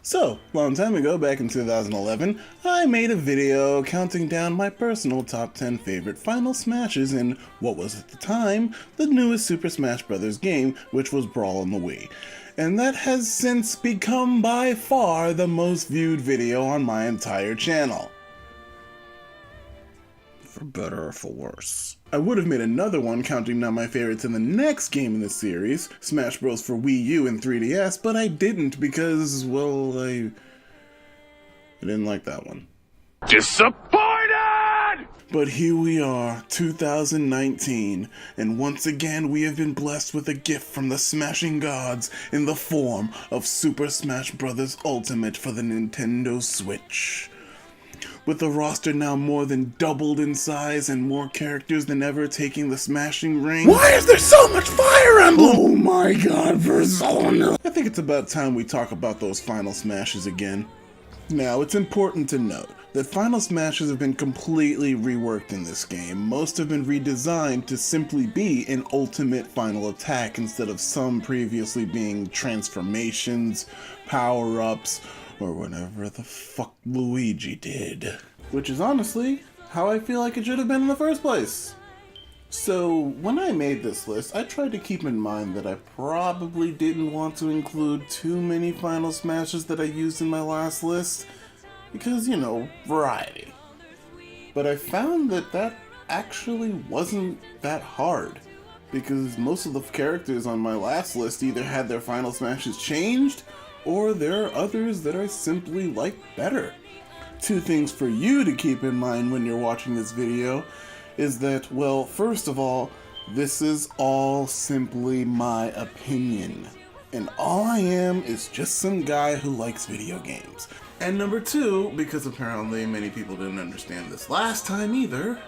So, long time ago, back in 2011, I made a video counting down my personal top 10 favorite Final Smashes in what was at the time the newest Super Smash Bros. Game, which was Brawl on the Wii. And that has since become by far the most viewed video on my entire channel. For better or for worse. I would have made another one counting down my favorites in the next game in the series, Smash Bros. For Wii U and 3DS, but I didn't because, well, I didn't like that one. Disappointed! But here we are, 2019, and once again we have been blessed with a gift from the Smashing Gods in the form of Super Smash Bros. Ultimate for the Nintendo Switch. With the roster now more than doubled in size and more characters than ever taking the smashing ring. Why is there so much Fire Emblem? Oh my god, Persona! I think it's about time we talk about those Final Smashes again. Now, it's important to note that Final Smashes have been completely reworked in this game. Most have been redesigned to simply be an ultimate final attack instead of some previously being transformations, power-ups, or whatever the fuck Luigi did. Which is honestly how I feel like it should have been in the first place. So, when I made this list, I tried to keep in mind that I probably didn't want to include too many Final Smashes that I used in my last list, because, you know, variety. But I found that that actually wasn't that hard, because most of the characters on my last list either had their Final Smashes changed, or there are others that I simply like better. Two things for you to keep in mind when you're watching this video is that, well, first of all, this is all simply my opinion. And all I am is just some guy who likes video games. And number two, because apparently many people didn't understand this last time either,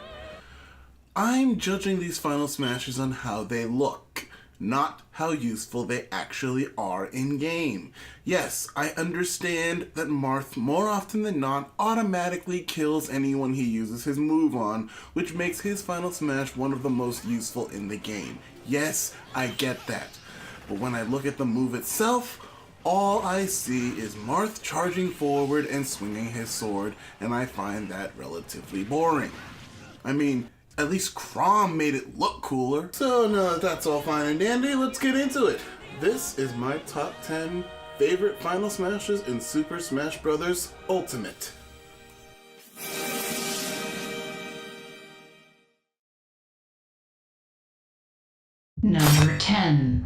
I'm judging these Final Smashes on how they look, not how useful they actually are in-game. Yes, I understand that Marth, more often than not, automatically kills anyone he uses his move on, which makes his Final Smash one of the most useful in the game. Yes, I get that. But when I look at the move itself, all I see is Marth charging forward and swinging his sword, and I find that relatively boring. I mean, at least Chrom made it look cooler. So now that that's all fine and dandy, let's get into it. This is my top 10 favorite Final Smashes in Super Smash Bros. Ultimate. Number 10.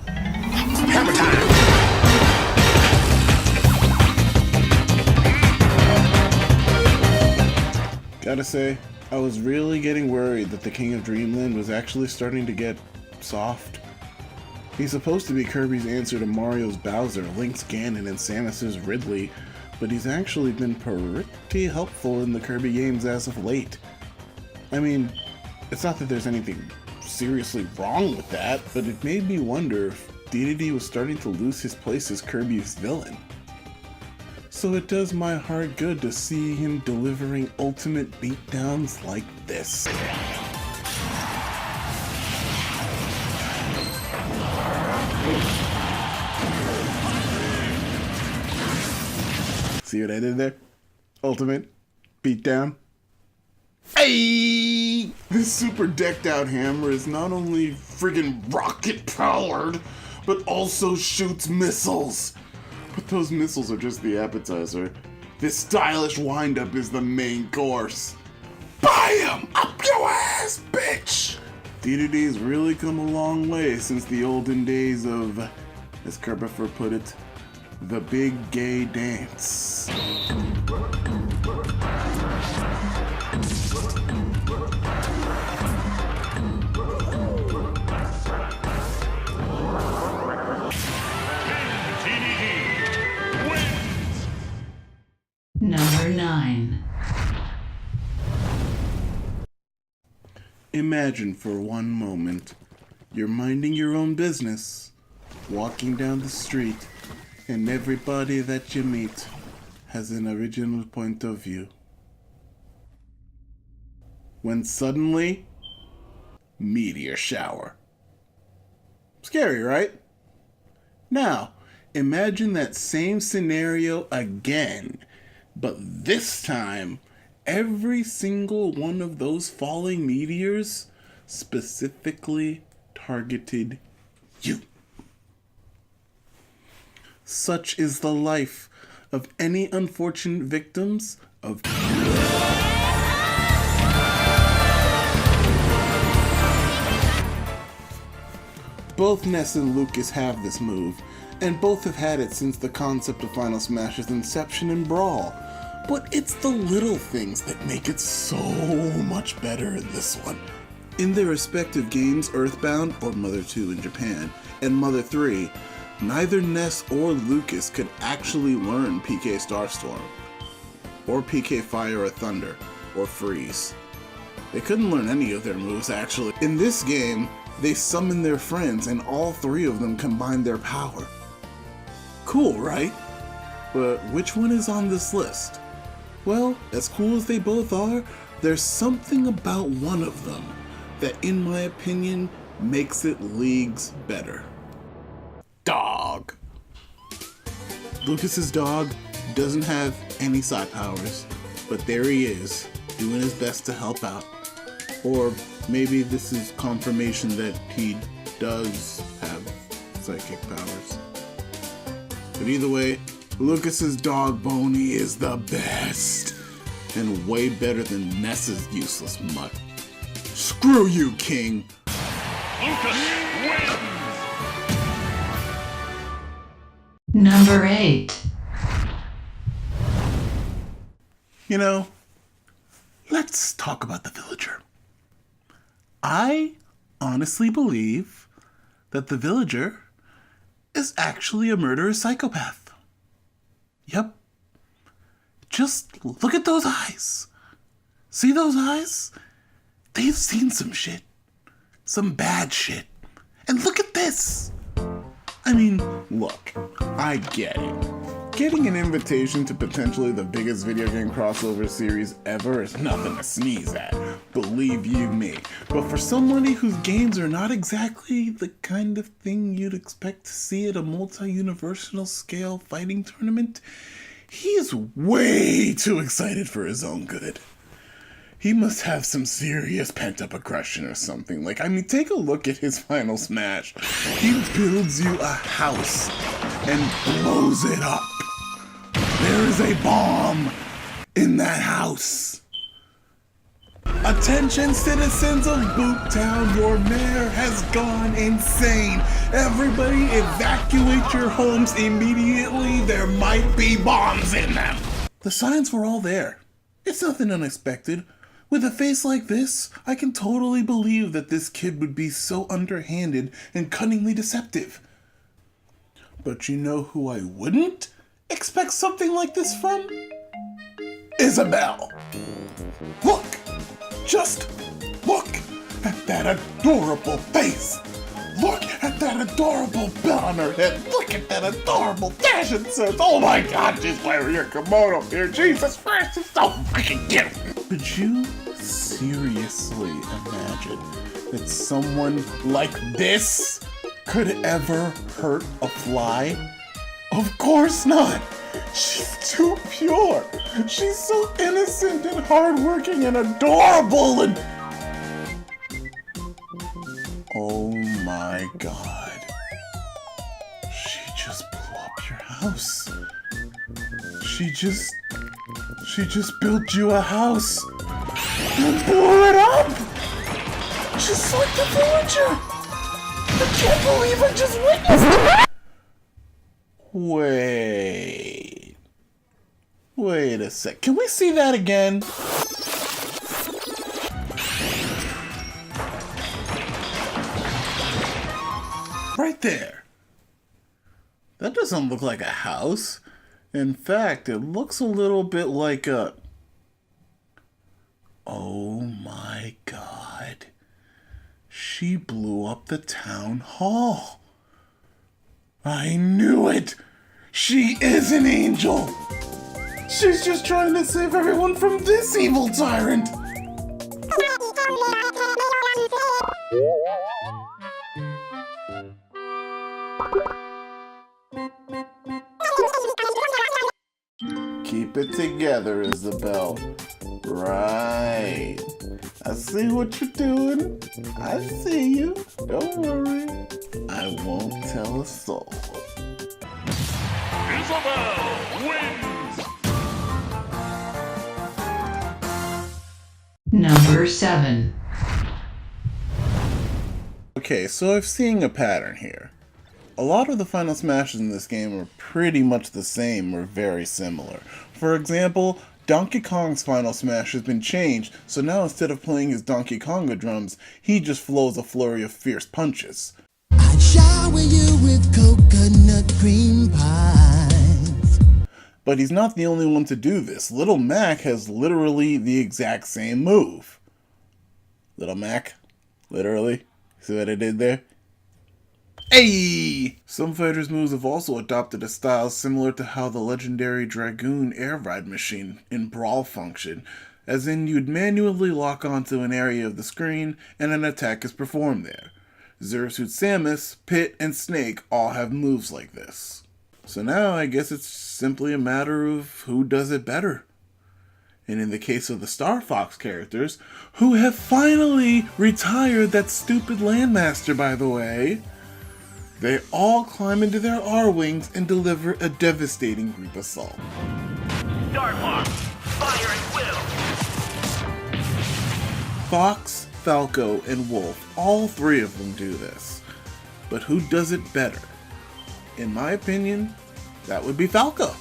Hammer time! Gotta say, I was really getting worried that the King of Dreamland was actually starting to get soft. He's supposed to be Kirby's answer to Mario's Bowser, Link's Ganon, and Samus's Ridley, but he's actually been pretty helpful in the Kirby games as of late. I mean, it's not that there's anything seriously wrong with that, but it made me wonder if Dedede was starting to lose his place as Kirby's villain. So it does my heart good to see him delivering ultimate beatdowns like this. See what I did there? Ultimate beatdown. Hey! This super decked out hammer is not only friggin' rocket powered, but also shoots missiles. But those missiles are just the appetizer. This stylish windup is the main course. BAM! Up your ass, bitch! Dedede's really come a long way since the olden days of, as Kerbifer put it, the big gay dance. Number 9. Imagine for one moment, you're minding your own business, walking down the street, and everybody that you meet has an original point of view. When suddenly, meteor shower. Scary, right? Now, imagine that same scenario again, but this time, every single one of those falling meteors specifically targeted you. Such is the life of any unfortunate victims of Both Ness and Lucas have this move, and both have had it since the concept of Final Smash's inception in Brawl. But it's the little things that make it so much better in this one. In their respective games, Earthbound, or Mother 2 in Japan, and Mother 3, neither Ness or Lucas could actually learn PK Starstorm, or PK Fire or Thunder, or Freeze. They couldn't learn any of their moves actually. In this game, they summon their friends and all three of them combine their power. Cool, right? But which one is on this list? Well, as cool as they both are, there's something about one of them that, in my opinion, makes it leagues better. Dog. Lucas's dog doesn't have any side powers, but there he is, doing his best to help out. Or maybe this is confirmation that he does have psychic powers. But either way, Lucas's dog Boney is the best, and way better than Ness's useless mutt. Screw you, King! Lucas wins! Number 8. You know, let's talk about the villager. I honestly believe that the villager is actually a murderous psychopath. Yep. Just look at those eyes. See those eyes? They've seen some shit. Some bad shit. And look at this. I mean, look, I get it. Getting an invitation to potentially the biggest video game crossover series ever is nothing to sneeze at, believe you me. But for somebody whose games are not exactly the kind of thing you'd expect to see at a multi-universal scale fighting tournament, he is way too excited for his own good. He must have some serious pent-up aggression or something. Like, I mean, take a look at his Final Smash. He builds you a house and blows it up. There is a bomb in that house. Attention, citizens of Booptown, your mayor has gone insane. Everybody evacuate your homes immediately. There might be bombs in them. The signs were all there. It's nothing unexpected. With a face like this, I can totally believe that this kid would be so underhanded and cunningly deceptive. But you know who I wouldn't expect something like this from? Isabelle. Look! Just look at that adorable face! Look at that adorable belt on her head! Look at that adorable fashion sense! Oh my god, she's wearing her kimono here! Jesus Christ, it's so freaking cute! Could you seriously imagine that someone like this could ever hurt a fly? Of course not! She's too pure! She's so innocent and hardworking and adorable and... Oh my god. She just blew up your house. She just built you a house and blew it up! Just like the villager! I can't believe I just witnessed it! Wait a sec. Can we see that again? Right there. That doesn't look like a house. In fact, it looks a little bit like a... Oh my god. She blew up the town hall. I knew it! She is an angel! She's just trying to save everyone from this evil tyrant! Keep it together, Isabel. Right. I see what you're doing. I see you. Don't worry. I won't tell a soul. Isabel wins! Number 7. Okay, so I've seen a pattern here. A lot of the final smashes in this game are pretty much the same or very similar. For example, Donkey Kong's final smash has been changed, so now instead of playing his Donkey Konga drums, he just flows a flurry of fierce punches. I'd shower you with coconut cream pies. But he's not the only one to do this. Little Mac has literally the exact same move. Little Mac? Literally? See what I did there? Hey! Some fighters' moves have also adopted a style similar to how the legendary Dragoon air ride machine in Brawl function, as in you'd manually lock onto an area of the screen and an attack is performed there. Zero Suit Samus, Pit, and Snake all have moves like this. So now I guess it's simply a matter of who does it better. And in the case of the Star Fox characters, who have finally retired that stupid Landmaster, by the way, they all climb into their R-Wings and deliver a devastating group assault. Star Fox, fire at will! Fox, Falco, and Wolf, all three of them do this. But who does it better? In my opinion, that would be Falco.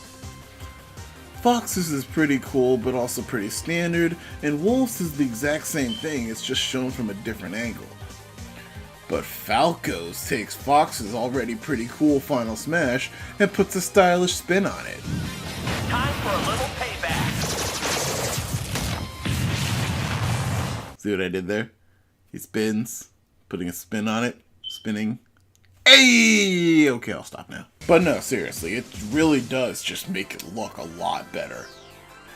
Fox's is pretty cool, but also pretty standard, and Wolf's is the exact same thing, it's just shown from a different angle. But Falco's takes Fox's already pretty cool final smash and puts a stylish spin on it. Time for a little payback! See what I did there? He spins, putting a spin on it, spinning. Hey! Okay, I'll stop now. But no, seriously, it really does just make it look a lot better.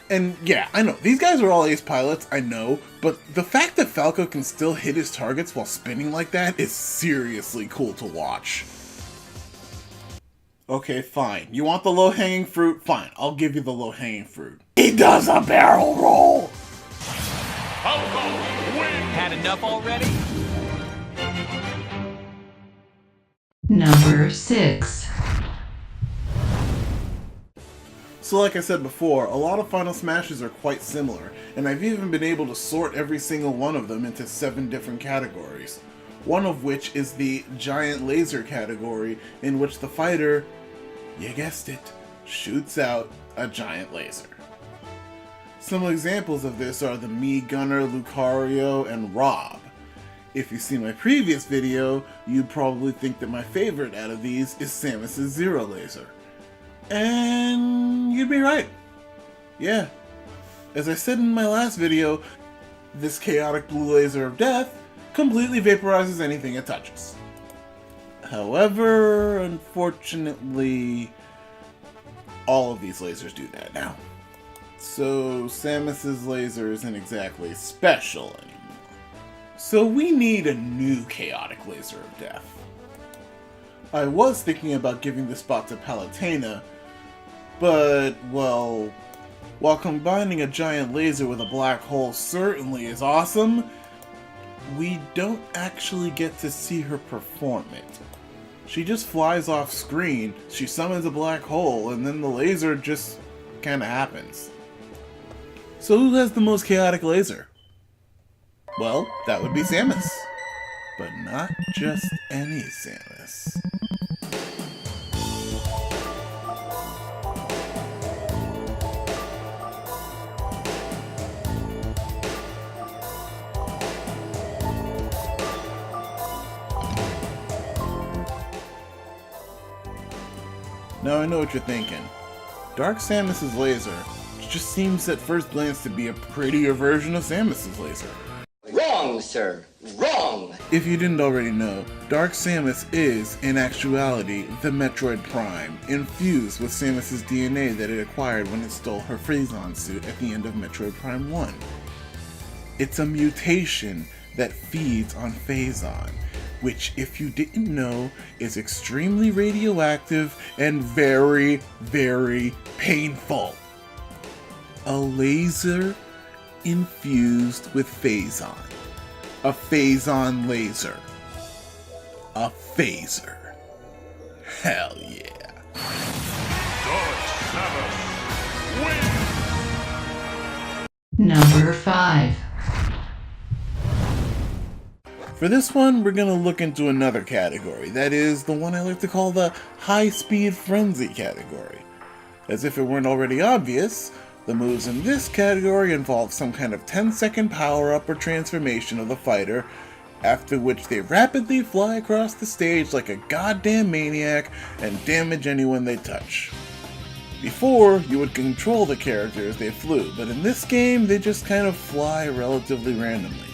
And yeah, I know, these guys are all ace pilots, I know, but the fact that Falco can still hit his targets while spinning like that is seriously cool to watch. Okay, fine. You want the low-hanging fruit? Fine, I'll give you the low-hanging fruit. He does a barrel roll! Falco wins! Had enough already? Number 6. So like I said before, a lot of Final Smashes are quite similar, and I've even been able to sort every single one of them into 7 different categories. One of which is the Giant Laser category, in which the fighter, you guessed it, shoots out a giant laser. Some examples of this are the Mii Gunner, Lucario, and Rob. If you see my previous video, you'd probably think that my favorite out of these is Samus's Zero Laser. And you'd be right. Yeah. As I said in my last video, this chaotic blue laser of death completely vaporizes anything it touches. However, unfortunately, all of these lasers do that now. So Samus's laser isn't exactly special anymore. So we need a new chaotic laser of death. I was thinking about giving the spot to Palutena, but, well, while combining a giant laser with a black hole certainly is awesome, we don't actually get to see her perform it. She just flies off screen, she summons a black hole, and then the laser just kinda happens. So who has the most chaotic laser? Well, that would be Samus. But not just any Samus. Now I know what you're thinking. Dark Samus's laser just seems at first glance to be a prettier version of Samus's laser. Wrong, sir. Wrong. If you didn't already know, Dark Samus is, in actuality, the Metroid Prime, infused with Samus's DNA that it acquired when it stole her Phazon suit at the end of Metroid Prime 1. It's a mutation that feeds on Phazon, which, if you didn't know, is extremely radioactive and very, very painful. A laser infused with Phazon. A Phazon laser. A phaser. Hell yeah. Dark Sabbath wins. Number 5. For this one, we're gonna look into another category. That is the one I like to call the high-speed frenzy category. As if it weren't already obvious, the moves in this category involve some kind of 10-second power-up or transformation of the fighter, after which they rapidly fly across the stage like a goddamn maniac and damage anyone they touch. Before, you would control the character as they flew, but in this game, they just kind of fly relatively randomly,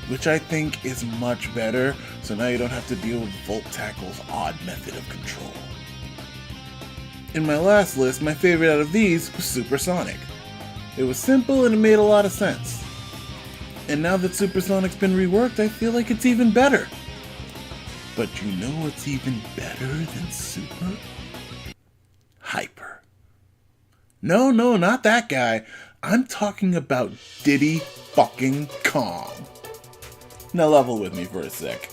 which I think is much better, so now you don't have to deal with Volt Tackle's odd method of control. In my last list, my favorite out of these was Supersonic. It was simple and it made a lot of sense. And now that Supersonic's been reworked, I feel like it's even better. But you know what's even better than Super? Hyper. No, not that guy. I'm talking about Diddy fucking Kong. Now level with me for a sec.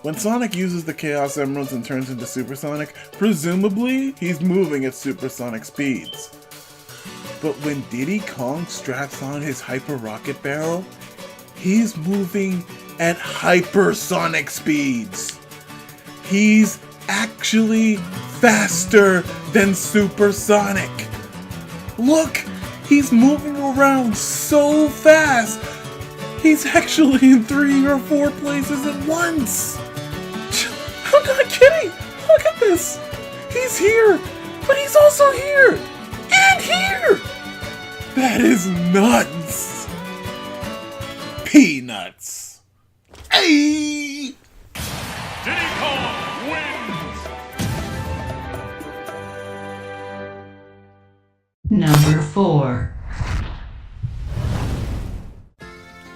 When Sonic uses the Chaos Emeralds and turns into Supersonic, presumably he's moving at supersonic speeds. But when Diddy Kong straps on his Hyper Rocket Barrel, he's moving at hypersonic speeds. He's actually faster than Supersonic. Look, he's moving around so fast. He's actually in 3 or 4 places at once. I'm not kidding. Look at this. He's here, but he's also here and here. That is nuts. Peanuts. Hey! Diddy Kong wins. Number 4.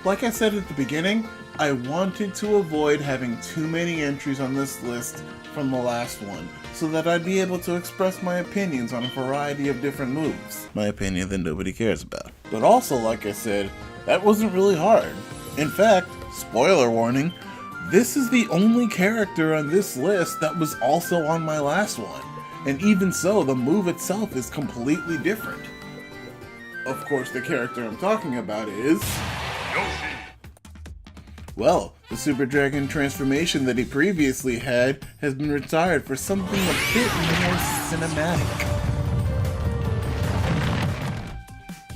Like I said at the beginning, I wanted to avoid having too many entries on this list from the last one, so that I'd be able to express my opinions on a variety of different moves. My opinion that nobody cares about. But also, like I said, that wasn't really hard. In fact, spoiler warning, this is the only character on this list that was also on my last one. And even so, the move itself is completely different. Of course, the character I'm talking about is... Yoshi. Well, the Super Dragon transformation that he previously had has been retired for something a bit more cinematic.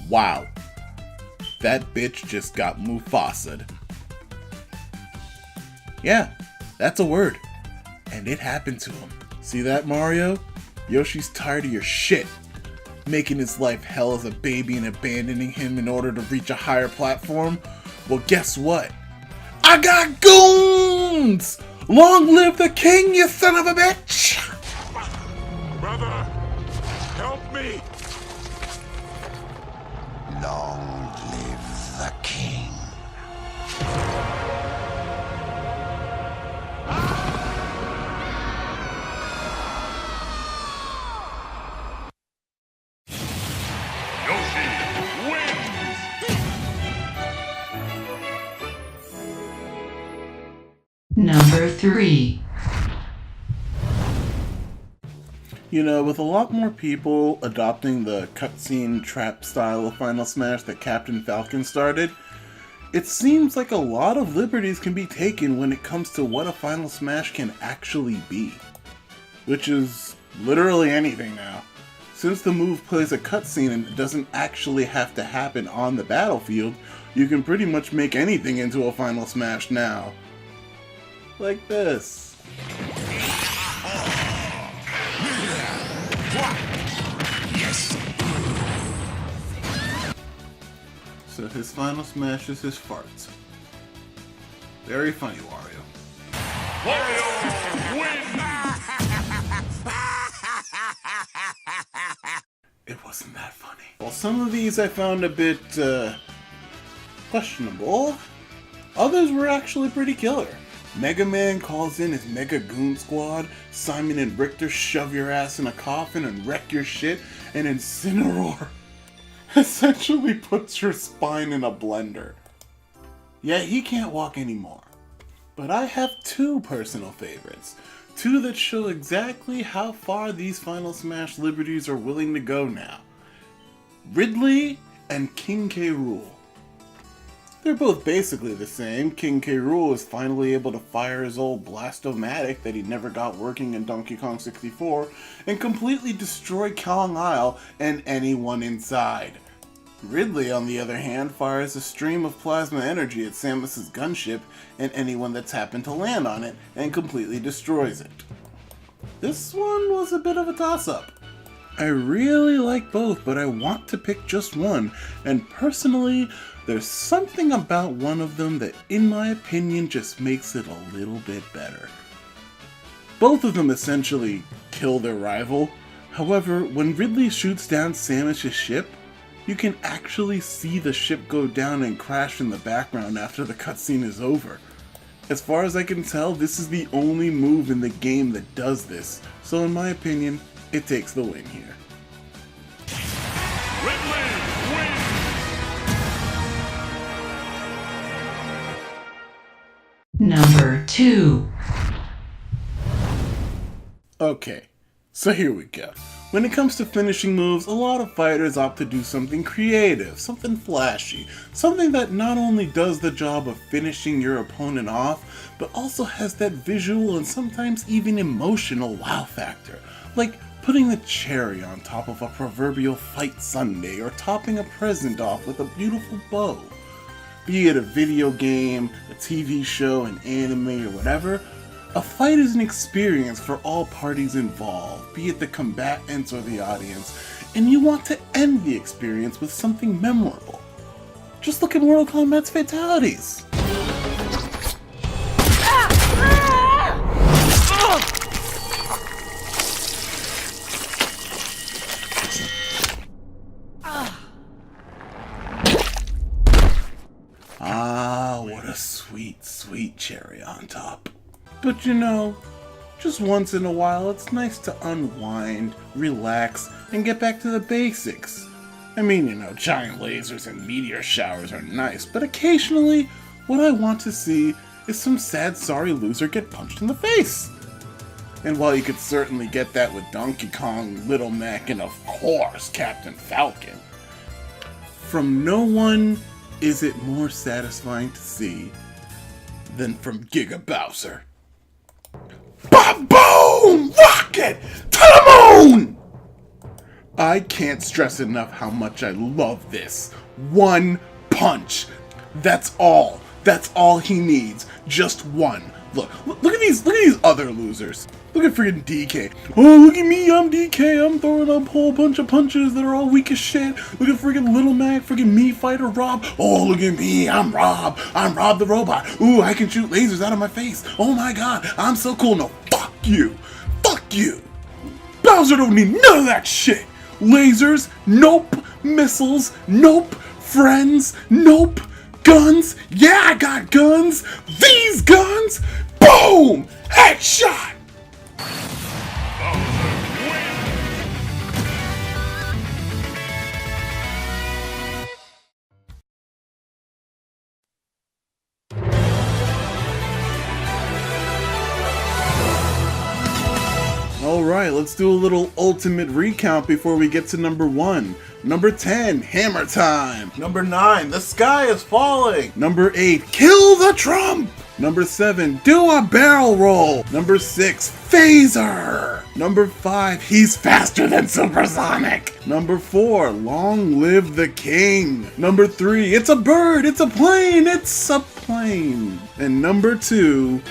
Wow. That bitch just got Mufasa'd. Yeah, that's a word. And it happened to him. See that, Mario? Yoshi's tired of your shit. Making his life hell as a baby and abandoning him in order to reach a higher platform? Well, guess what? I got goons! Long live the king, you son of a bitch! Brother, help me. Long live the king. Yoshi wins. Number 3. You know, with a lot more people adopting the cutscene trap style of Final Smash that Captain Falcon started, it seems like a lot of liberties can be taken when it comes to what a Final Smash can actually be. Which is literally anything now. Since the move plays a cutscene and it doesn't actually have to happen on the battlefield, you can pretty much make anything into a Final Smash now. Like this. So his final smash is his farts. Very funny, Wario. Wario wins. It wasn't that funny. Well, some of these I found a bit, questionable. Others were actually pretty killer. Mega Man calls in his Mega Goon Squad, Simon and Richter shove your ass in a coffin and wreck your shit, and Incineroar essentially puts your spine in a blender. Yeah, he can't walk anymore. But I have two personal favorites. Two that show exactly how far these Final Smash Liberties are willing to go now. Ridley and King K. Rool. They're both basically the same. King K. Rool is finally able to fire his old Blastomatic that he never got working in Donkey Kong 64 and completely destroy Kong Isle and anyone inside. Ridley, on the other hand, fires a stream of plasma energy at Samus's gunship and anyone that's happened to land on it and completely destroys it. This one was a bit of a toss-up. I really like both, but I want to pick just one, and personally, there's something about one of them that, in my opinion, just makes it a little bit better. Both of them essentially kill their rival. However, when Ridley shoots down Samus's ship, you can actually see the ship go down and crash in the background after the cutscene is over. As far as I can tell, this is the only move in the game that does this, so in my opinion, it takes the win here. Ridley wins! Number 2. Okay, so here we go. When it comes to finishing moves, a lot of fighters opt to do something creative, something flashy, something that not only does the job of finishing your opponent off, but also has that visual and sometimes even emotional wow factor, like putting the cherry on top of a proverbial fight sundae or topping a present off with a beautiful bow. Be it a video game, a TV show, an anime, or whatever, a fight is an experience for all parties involved, be it the combatants or the audience, and you want to end the experience with something memorable. Just look at Mortal Kombat's fatalities. Ah, what a sweet, sweet cherry on top. But you know, just once in a while it's nice to unwind, relax, and get back to the basics. I mean, you know, giant lasers and meteor showers are nice, but occasionally, what I want to see is some sad sorry loser get punched in the face. And while you could certainly get that with Donkey Kong, Little Mac, and of course Captain Falcon, from no one is it more satisfying to see than from Giga Bowser. Ba-boom! Rocket! To the moon! I can't stress enough how much I love this. One punch. That's all. That's all he needs. Just one. Look at these other losers. Look at freaking DK. Oh, look at me, I'm DK. I'm throwing up a whole bunch of punches that are all weak as shit. Look at freaking Little Mac, freaking me fighter Rob. Oh, look at me, I'm Rob. I'm Rob the robot. Ooh, I can shoot lasers out of my face. Oh my god, I'm so cool. No, fuck you. Fuck you. Bowser don't need none of that shit. Lasers, nope. Missiles, nope. Friends, nope. Guns, yeah, I got guns. These guns, boom, headshot. Alright, let's do a little ultimate recount before we get to number 1. Number 10, Hammer Time. Number 9, The Sky is Falling. Number 8, Kill the Trump. Number 7, Do a Barrel Roll. Number 6, Phaser. Number 5, He's Faster Than Supersonic. Number 4, Long Live the King. Number 3, It's a Bird, It's a Plane, It's a Plane. And number 2,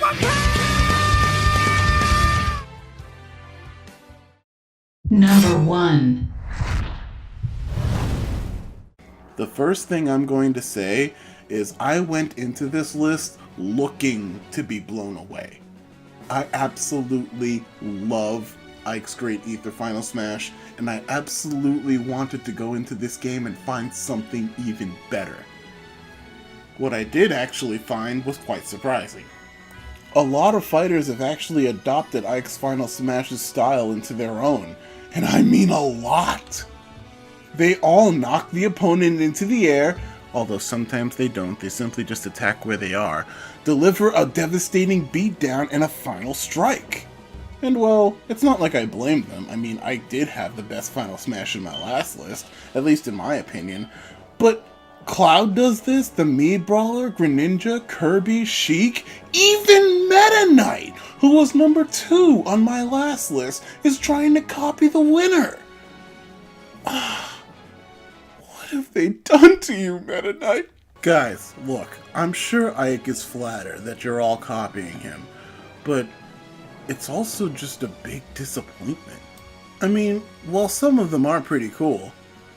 Number 1. The first thing I'm going to say is I went into this list looking to be blown away. I absolutely love Ike's Great Ether Final Smash, and I absolutely wanted to go into this game and find something even better. What I did actually find was quite surprising. A lot of fighters have actually adopted Ike's Final Smash's style into their own, and I mean a lot. They all knock the opponent into the air, although sometimes they don't, they simply just attack where they are, deliver a devastating beatdown and a final strike. And well, it's not like I blame them. I mean, Ike did have the best Final Smash in my last list, at least in my opinion. But Cloud does this, the Mii Brawler, Greninja, Kirby, Sheik, even Meta Knight, who was number 2 on my last list, is trying to copy the winner. What have they done to you, Meta Knight? Guys, look, I'm sure Ike is flattered that you're all copying him, but it's also just a big disappointment. I mean, while some of them are pretty cool,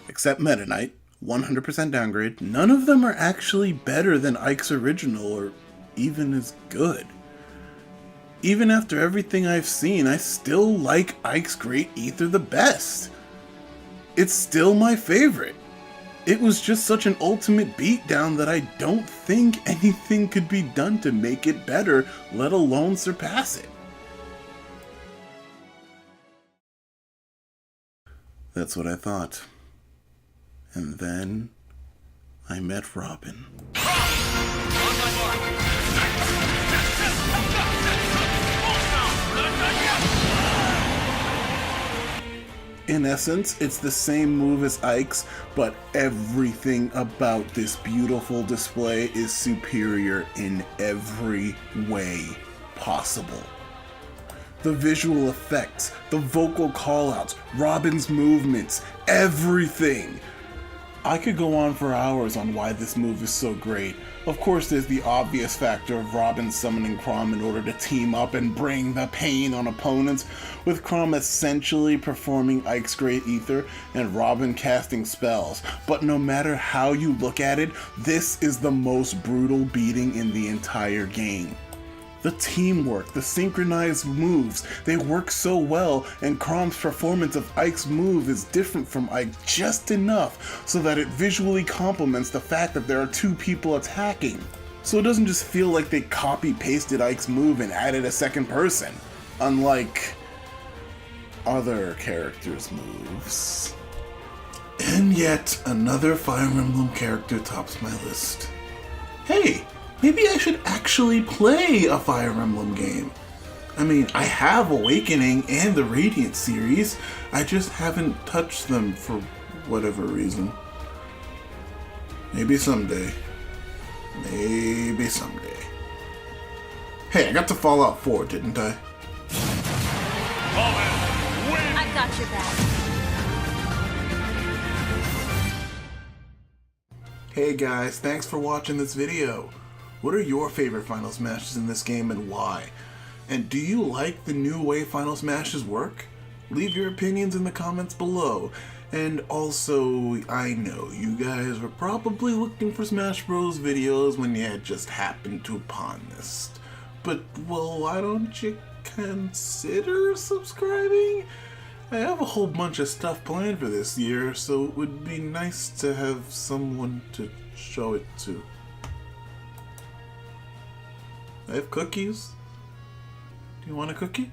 except Meta Knight, 100% downgrade, none of them are actually better than Ike's original or even as good. Even after everything I've seen, I still like Ike's Great Ether the best. It's still my favorite. It was just such an ultimate beatdown that I don't think anything could be done to make it better, let alone surpass it. That's what I thought. And then I met Robin. In essence, it's the same move as Ike's, but everything about this beautiful display is superior in every way possible. The visual effects, the vocal callouts, Robin's movements, everything. I could go on for hours on why this move is so great. Of course, there's the obvious factor of Robin summoning Chrom in order to team up and bring the pain on opponents, with Chrom essentially performing Ike's Great Ether and Robin casting spells. But no matter how you look at it, this is the most brutal beating in the entire game. The teamwork, the synchronized moves, they work so well, and Chrom's performance of Ike's move is different from Ike just enough so that it visually complements the fact that there are 2 people attacking. So it doesn't just feel like they copy-pasted Ike's move and added a second person, unlike other characters' moves. And yet another Fire Emblem character tops my list. Hey! Maybe I should actually play a Fire Emblem game. I mean, I have Awakening and the Radiant series, I just haven't touched them for whatever reason. Maybe someday. Maybe someday. Hey, I got to Fallout 4, didn't I? I got your back. Hey guys, thanks for watching this video. What are your favorite Final Smashes in this game and why? And do you like the new way Final Smashes work? Leave your opinions in the comments below. And also, I know you guys were probably looking for Smash Bros videos when you had just happened to upon this. But, well, why don't you consider subscribing? I have a whole bunch of stuff planned for this year, so it would be nice to have someone to show it to. I have cookies. Do you want a cookie?